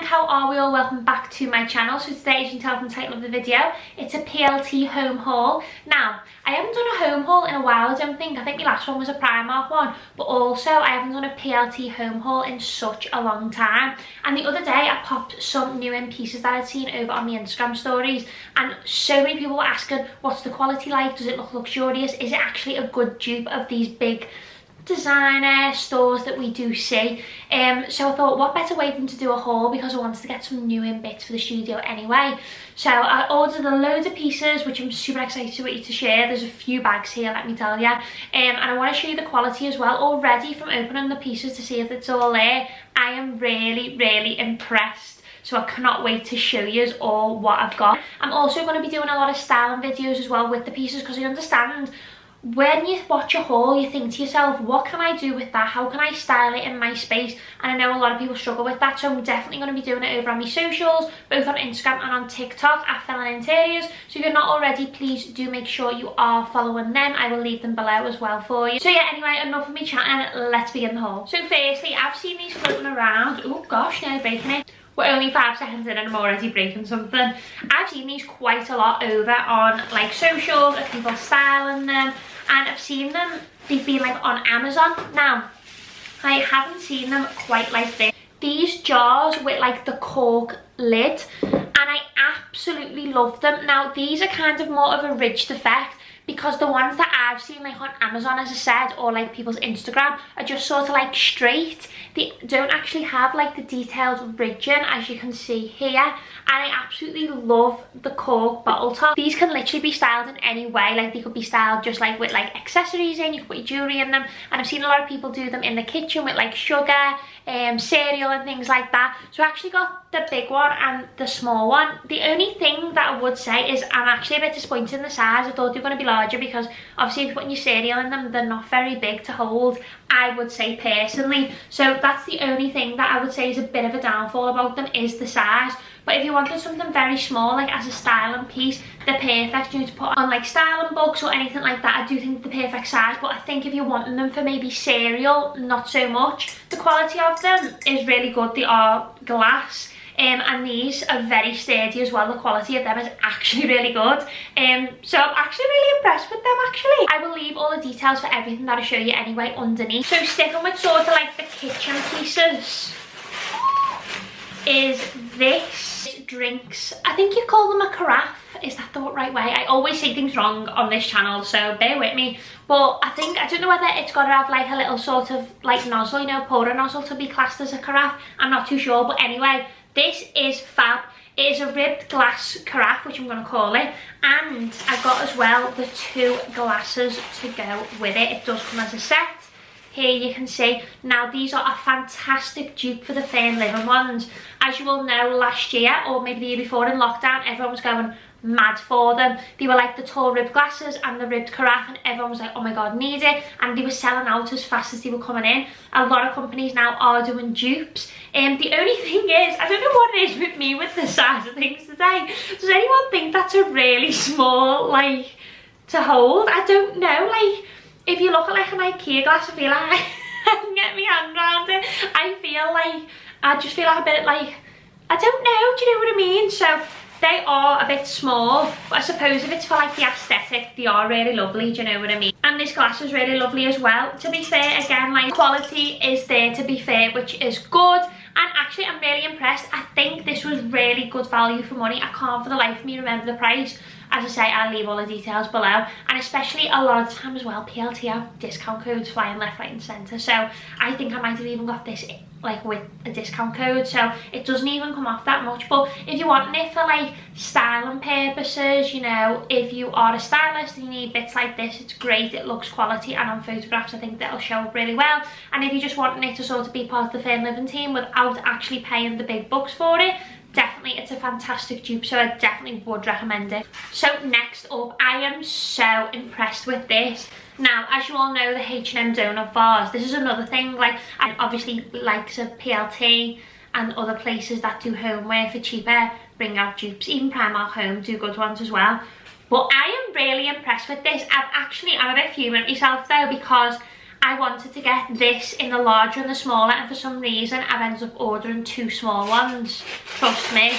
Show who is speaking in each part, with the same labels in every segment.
Speaker 1: how are we all? Welcome back to my channel. So today, as you can tell from the title of the video, it's a PLT home haul. Now, I haven't done a home haul in a while, I don't think. I think my last one was a Primark one, but also I haven't done a PLT home haul in such a long time. And the other day I popped some new in pieces that I'd seen over on my Instagram stories, and so many people were asking, what's the quality like? Does it look luxurious? Is it actually a good dupe of these big designer stores that we do see? So I thought, what better way than to do a haul, because I wanted to get some new in bits for the studio anyway. So I ordered a load of pieces, which I'm super excited with you to share. There's a few bags here, let me tell you, and I want to show you the quality as well. Already from opening the pieces to see if it's all there, I am really impressed. So I cannot wait to show you all what I've got. I'm also going to be doing a lot of styling videos as well with the pieces, because I understand when you watch a haul, you think to yourself, what can I do with that? How can I style it in my space? And I know a lot of people struggle with that, so I'm definitely going to be doing it over on my socials, both on Instagram and on TikTok at fenloninteriors. So if you're not already, please do make sure you are following them. I will leave them below as well for you. So yeah, anyway, enough of me chatting, let's begin the haul. So firstly, I've seen these floating around. Oh gosh, nearly breaking it. We're only 5 seconds in and I'm already breaking something. I've seen these quite a lot over on like socials of people styling them, and I've seen them, they've been like on Amazon. Now, I haven't seen them quite like this. These jars with like the cork lid, and I absolutely love them. Now, these are kind of more of a ridged effect, because the ones that I've seen like on Amazon, as I said, or like people's Instagram, are just sort of like straight. They don't actually have like the detailed ridging, as you can see here. And I absolutely love the cork bottle top. These can literally be styled in any way. Like they could be styled just like with like accessories in, you can put your jewellery in them. And I've seen a lot of people do them in the kitchen with like sugar, cereal and things like that. So I actually got the big one and the small one. The only thing that I would say is I'm actually a bit disappointed in the size. I thought they were going to be larger, because obviously if you're putting your cereal in them, they're not very big to hold, I would say personally. So that's the only thing that I would say is a bit of a downfall about them, is the size. But if you wanted something very small, like as a styling piece, they're perfect, you know, to put on like styling books or anything like that. I do think they're the perfect size. But I think if you're wanting them for maybe cereal, not so much. The quality of them is really good. They are glass. And these are very sturdy as well. The quality of them is actually really good. So I'm actually really impressed with them actually. I will leave all the details for everything that I show you anyway underneath. So sticking with sort of like the kitchen pieces is this drinks. I think you call them a carafe. Is that the right way? I always say things wrong on this channel, so bear with me. But I don't know whether it's got to have like a little sort of like nozzle, you know, pourer nozzle to be classed as a carafe. I'm not too sure, but anyway, this is fab. It is a ribbed glass carafe, which I'm going to call it, and I got as well the 2 glasses to go with it. It does come as a set. Here you can see. Now, these are a fantastic dupe for the fern living ones. As you all know, last year, or maybe the year before in lockdown, everyone was going mad for them. They were like the tall ribbed glasses and the ribbed carafe, and everyone was like, oh my god, need it. And they were selling out as fast as they were coming in. A lot of companies now are doing dupes. The only thing is, I don't know what it is with me with the size of things today. Does anyone think that's a really small, like, to hold? I don't know. Like, if you look at like an IKEA glass, I feel like I can get my hand around it. I just feel like a bit like, I don't know, do you know what I mean? So they are a bit small, but I suppose if it's for like the aesthetic, they are really lovely, do you know what I mean? And this glass is really lovely as well. To be fair, again, like quality is there, to be fair, which is good. And actually, I'm really impressed. I think this was really good value for money. I can't for the life of me remember the price. As I say, I'll leave all the details below. And especially a lot of the time as well, PLT have discount codes flying left, right and centre. So I think I might have even got this like with a discount code, so it doesn't even come off that much. But if you're wanting it for like styling purposes, you know, if you are a stylist and you need bits like this, it's great. It looks quality, and on photographs I think that'll show up really well. And if you're just wanting it to sort of be part of the fern living team without actually paying the big bucks for it, definitely it's a fantastic dupe, so I definitely would recommend it. So next up, I am so impressed with this. Now, as you all know, the H&M donut vase, this is another thing, like, and obviously likes of PLT and other places that do homeware for cheaper bring out dupes. Even Primark Home do good ones as well. But I am really impressed with this. I'm a bit fuming at myself though, because I wanted to get this in the larger and the smaller, and for some reason I've ended up ordering 2 small ones, trust me.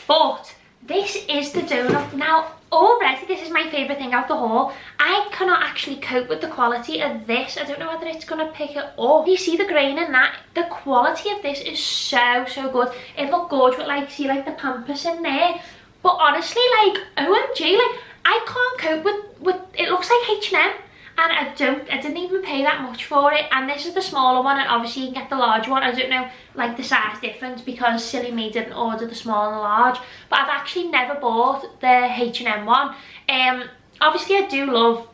Speaker 1: But this is the donut. Now already this is my favourite thing out the haul. I cannot actually cope with the quality of this. I don't know whether it's going to pick it up. You see the grain in that? The quality of this is so good. It looked gorgeous with like, see like the pampas in there. But honestly, like, OMG, like, I can't cope with it looks like H&M. And I didn't even pay that much for it. And this is the smaller one, and obviously you can get the larger one. I don't know like the size difference because silly me didn't order the small and the large. But I've actually never bought the H&M one. Obviously I do love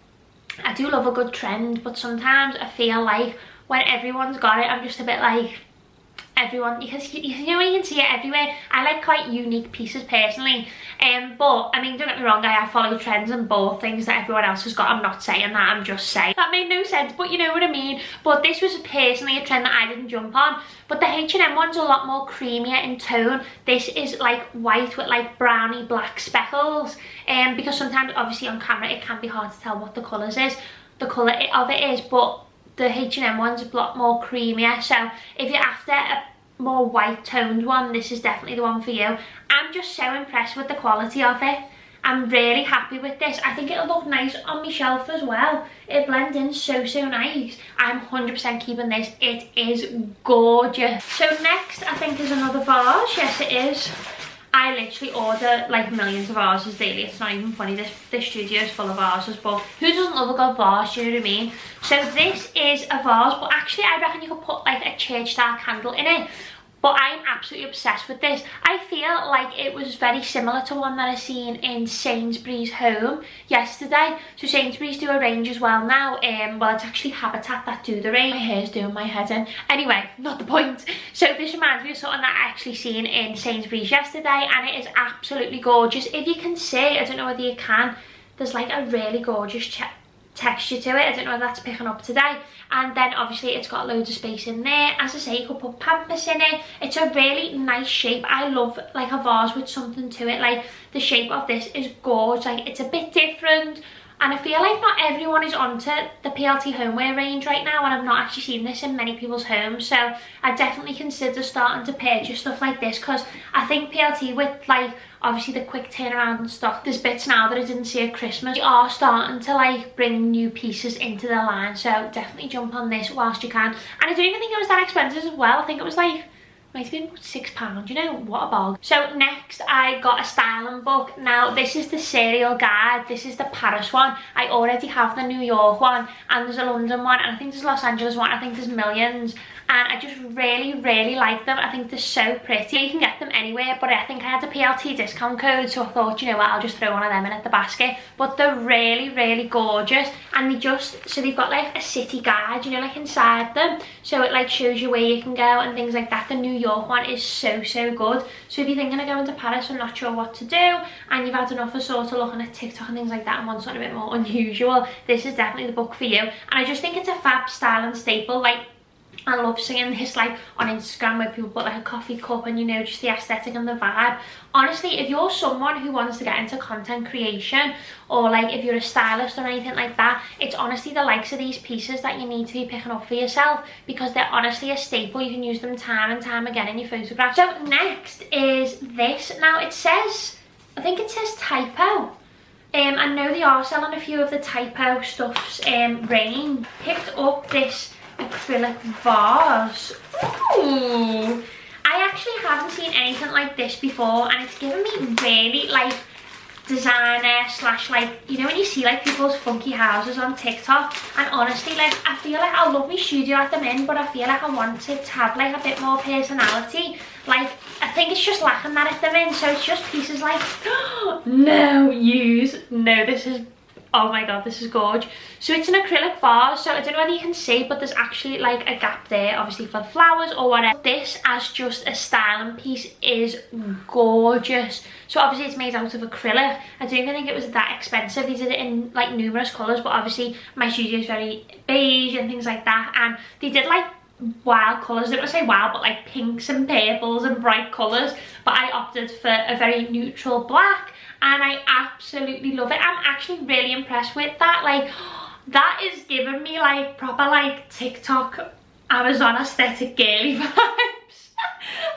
Speaker 1: a good trend, but sometimes I feel like when everyone's got it, I'm just a bit like, everyone, because you know, you can see it everywhere. I like quite unique pieces personally, but I mean, don't get me wrong, I have followed trends and bought things that everyone else has got. I'm not saying that, I'm just saying that made no sense, but you know what I mean. But this was personally a trend that I didn't jump on. But the H&M one's a lot more creamier in tone. This is like white with like browny black speckles, because sometimes obviously on camera it can be hard to tell what the colour of it is, but the H&M one's a lot more creamier. So if you're after a more white toned one, this is definitely the one for you. I'm just so impressed with the quality of it. I'm really happy with this. I think it'll look nice on my shelf as well. It blends in so nice. I'm 100% keeping this. It is gorgeous. So next I think is another vase. Yes it is. I literally order like millions of vases daily. It's not even funny. This studio is full of vases, but who doesn't love a good vase, you know what I mean? So this is a vase, but actually I reckon you could put like a church style candle in it. But I'm absolutely obsessed with this. I feel like it was very similar to one that I seen in Sainsbury's Home yesterday. So Sainsbury's do a range as well now. Well, it's actually Habitat that do the range. My hair's doing my head in. Anyway, not the point. So this reminds me of something that I actually seen in Sainsbury's yesterday, and it is absolutely gorgeous. If you can see, I don't know whether you can, there's like a really gorgeous texture to it. I don't know if that's picking up today. And then obviously it's got loads of space in there. As I say, you could put pampas in it. It's a really nice shape. I love like a vase with something to it. Like the shape of this is gorgeous. Like it's a bit different, and I feel like not everyone is onto the PLT Homeware range right now, and I've not actually seen this in many people's homes. So I definitely consider starting to purchase stuff like this, because I think PLT, with like obviously the quick turnaround and stuff, there's bits now that I didn't see at Christmas. They are starting to like bring new pieces into their line, so definitely jump on this whilst you can. And I don't even think it was that expensive as well. I think it was like, might have been £6, you know, what a bog. So next I got a styling book. Now this is the cereal guide. This is the Paris one. I already have the New York one, and there's a London one, and I think there's a Los Angeles one. I think there's millions, and I just really like them. I think they're so pretty. You can get them anywhere, but I think I had a PLT discount code, so I thought, you know what, I'll just throw one of them in at the basket. But they're really gorgeous, and they've got like a city guide, you know, like inside them, so it like shows you where you can go and things like that. The New York one is so good. So if you're thinking of going to Paris and not sure what to do, and you've had enough of sort of looking at TikTok and things like that and want something a bit more unusual, this is definitely the book for you. And I just think it's a fab styling staple. Like, I love seeing this like on Instagram where people put like a coffee cup, and you know, just the aesthetic and the vibe. Honestly, if you're someone who wants to get into content creation, or like if you're a stylist or anything like that, it's honestly the likes of these pieces that you need to be picking up for yourself, because they're honestly a staple. You can use them time and time again in your photographs. So next is this. Now it says, I think it says typo. I know they are selling a few of the typo stuffs range. Picked up this acrylic vase. Ooh, I actually haven't seen anything like this before, and it's given me really like designer slash, like, you know when you see like people's funky houses on TikTok, and honestly, like, I feel like I love my studio at the minute, but I feel like I want it to have like a bit more personality. Like, I think it's just lacking that at the minute, so it's just pieces like no, this is, oh my god, this is gorgeous. So it's an acrylic vase, so I don't know whether you can see, but there's actually like a gap there, obviously for flowers or whatever. This as just a styling piece is gorgeous. So obviously it's made out of acrylic. I don't even think it was that expensive. They did it in like numerous colours, but obviously my studio is very beige and things like that, and they did like wild colours. I don't want to say wild, but like pinks and purples and bright colours, but I opted for a very neutral black, and I absolutely love it. I'm actually really impressed with that. Like, That is giving me like proper like TikTok Amazon aesthetic girly vibes.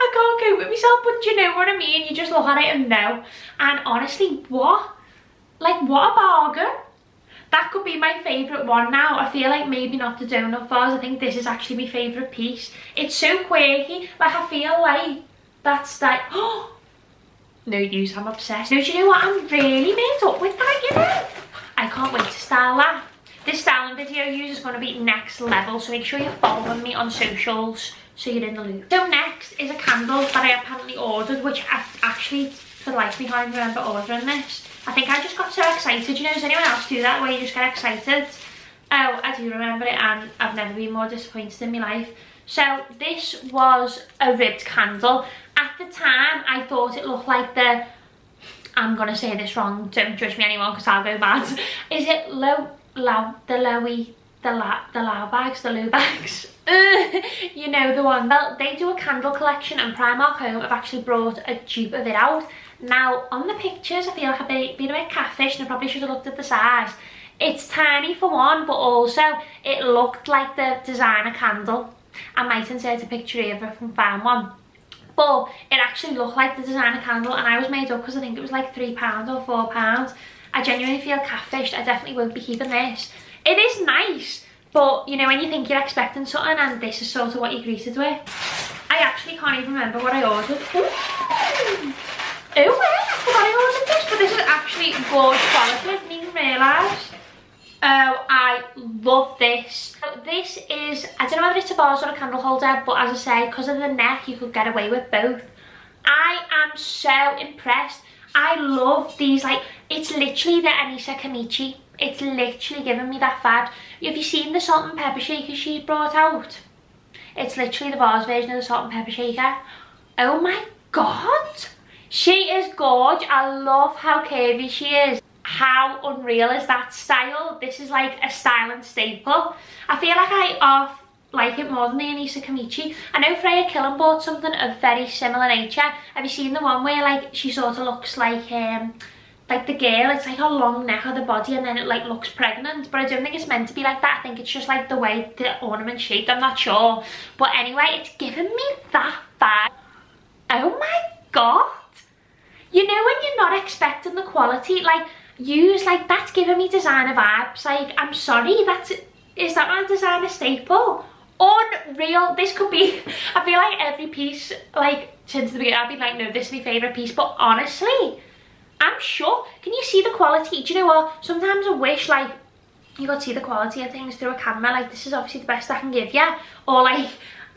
Speaker 1: I can't cope with myself, but do you know what I mean? You just look at it and know. And honestly, what? Like, what a bargain. That could be my favourite one now. I feel like maybe not the donut vase. I think this is actually my favourite piece. It's so quirky. Like, I feel like that's like, oh, no use, I'm obsessed. No, do you know what? I'm really made up with that, you know? I can't wait to style that. This styling video use is going to be next level, so make sure you're following me on socials so you're in the loop. So next is a candle that I apparently ordered, which I actually, for the life of me, can't remember ordering this. I think I just got so excited. You know, does anyone else do that where you just get excited? Oh, I do remember it, and I've never been more disappointed in my life. So this was a ribbed candle. At the time, I thought it looked like the, I'm going to say this wrong, don't judge me anyone because I'll go mad. Is it the low bags? You know the one. Well, they do a candle collection, and Primark Home have actually brought a dupe of it out. Now, on the pictures, I feel like I've been a bit catfish, and I probably should have looked at the size. It's tiny for one, but also it looked like the designer candle. I might insert a picture here if I can find one. But it actually looked like the designer candle, and I was made up because I think it was like £3 or £4. I genuinely feel catfished. I definitely won't be keeping this. It is nice, but you know when you think you're expecting something and this is sort of what you're greeted with. I actually can't even remember what I ordered. Ooh. Oh, I forgot I ordered this, but this is actually good quality. I didn't even realise. Oh, I love this. This is, I don't know whether it's a vase or a candle holder, but as I say, because of the neck, you could get away with both. I am so impressed. I love these, like, it's literally the Anissa Kamichi. It's literally giving me that vibe. Have you seen the salt and pepper shaker she brought out? It's literally the vase version of the salt and pepper shaker. Oh my god. She is gorgeous. I love how curvy she is. How unreal is that style? This is like a styling staple. I feel like I like it more than the Anissa Kamichi. I know Freya Killen bought something of very similar nature. Have you seen the one where like she sort of looks like the girl, it's like a long neck of the body and then it like looks pregnant, but I don't think it's meant to be like that. I think it's just like the way the ornament's shaped, I'm not sure. But anyway, it's giving me that vibe. Oh my god. You know when you're not expecting the quality, like use like that's giving me designer vibes. Like, I'm sorry, is that not a designer staple? Unreal. This could be, I feel like every piece, like since the beginning I've been like, no, this is my favourite piece, but honestly, I'm sure. Can you see the quality? Do you know what? Sometimes I wish like you could see the quality of things through a camera. Like, this is obviously the best I can give you. Or like,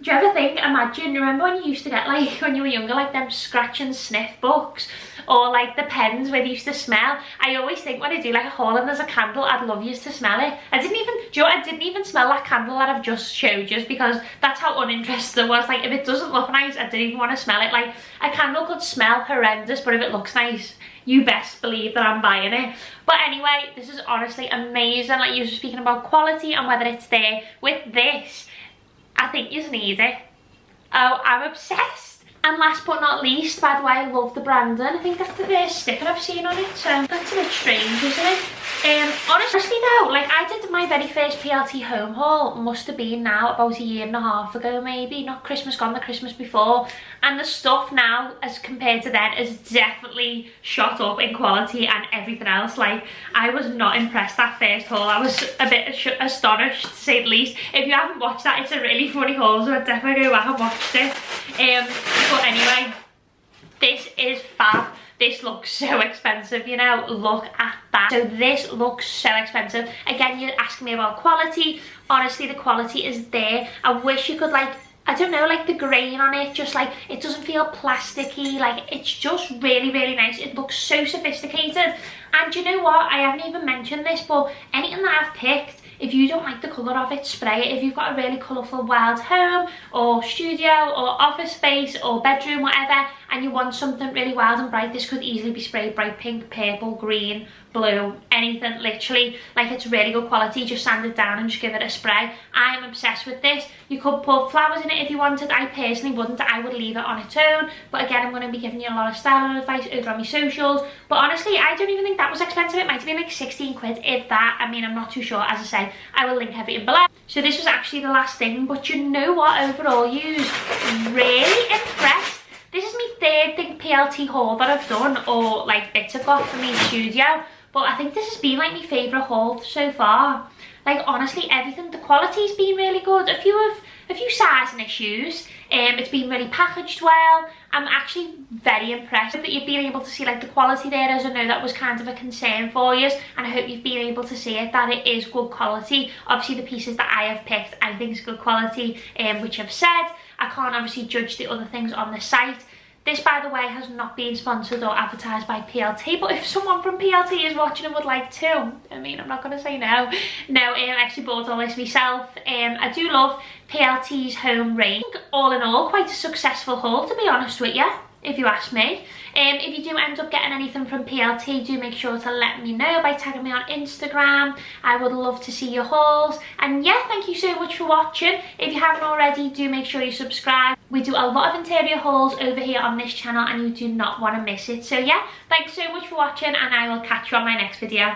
Speaker 1: do you ever think, imagine, remember when you used to get like, when you were younger, like them scratch and sniff books? Or like the pens where they used to smell? I always think when I do like a haul and there's a candle, I'd love you to smell it. I didn't even smell that candle that I've just showed you, because that's how uninterested I was. Like, if it doesn't look nice, I didn't even want to smell it. Like, a candle could smell horrendous, but if it looks nice, you best believe that I'm buying it. But anyway, this is honestly amazing. Like, you were speaking about quality and whether it's there. With this, I think you need it. Oh, I'm obsessed. And last but not least, by the way, I love the branding. I think that's the first sticker I've seen on it, so that's a bit strange, isn't it? Honestly though, like I did my very first PLT home haul, must have been now about 1.5 years ago maybe, not Christmas gone, the Christmas before, and the stuff now as compared to then is definitely shot up in quality and everything else. Like, I was not impressed that first haul. I was a bit astonished, to say the least. If you haven't watched that, it's a really funny haul, so I'd definitely go back and watch it. But anyway, this is fab. This looks so expensive, you know, look at that. So this looks so expensive. Again, you're asking me about quality. Honestly, the quality is there. I wish you could, like, I don't know, like the grain on it, just like, it doesn't feel plasticky. Like, it's just really, really nice. It looks so sophisticated. And you know what? I haven't even mentioned this, but anything that I've picked, if you don't like the colour of it, spray it. If you've got a really colourful wild home or studio or office space or bedroom, whatever, and you want something really wild and bright, this could easily be sprayed bright pink, purple, green, blue, anything, literally. Like, it's really good quality. Just sand it down and just give it a spray. I'm obsessed with this. You could put flowers in it if you wanted. I personally wouldn't. I would leave it on its own. But again, I'm going to be giving you a lot of styling advice over on my socials. But honestly, I don't even think that was expensive. It might have been like 16 quid, if that. I mean, I'm not too sure. As I say, I will link everything below. So this was actually the last thing. But you know what? Overall, use really impressed. This is my third thing PLT haul that I've done, or like bits I've got from my studio. But I think this has been like my favourite haul so far. Like, honestly, everything, the quality's been really good. A few sizing issues. It's been really packaged well. I'm actually very impressed that you've been able to see like the quality there, as I know that was kind of a concern for you, and I hope you've been able to see it, that it is good quality. Obviously the pieces that I have picked I think is good quality, which I've said. I can't obviously judge the other things on the site. This, by the way, has not been sponsored or advertised by PLT, but if someone from PLT is watching and would like to, I mean, I'm not going to say no. No, I actually bought all this myself. I do love PLT's home range. All in all, quite a successful haul, to be honest with you, if you ask me. If you do end up getting anything from PLT, do make sure to let me know by tagging me on Instagram. I would love to see your hauls. And yeah, thank you so much for watching. If you haven't already, do make sure you subscribe. We do a lot of interior hauls over here on this channel, and you do not want to miss it. So yeah, thanks so much for watching, and I will catch you on my next video.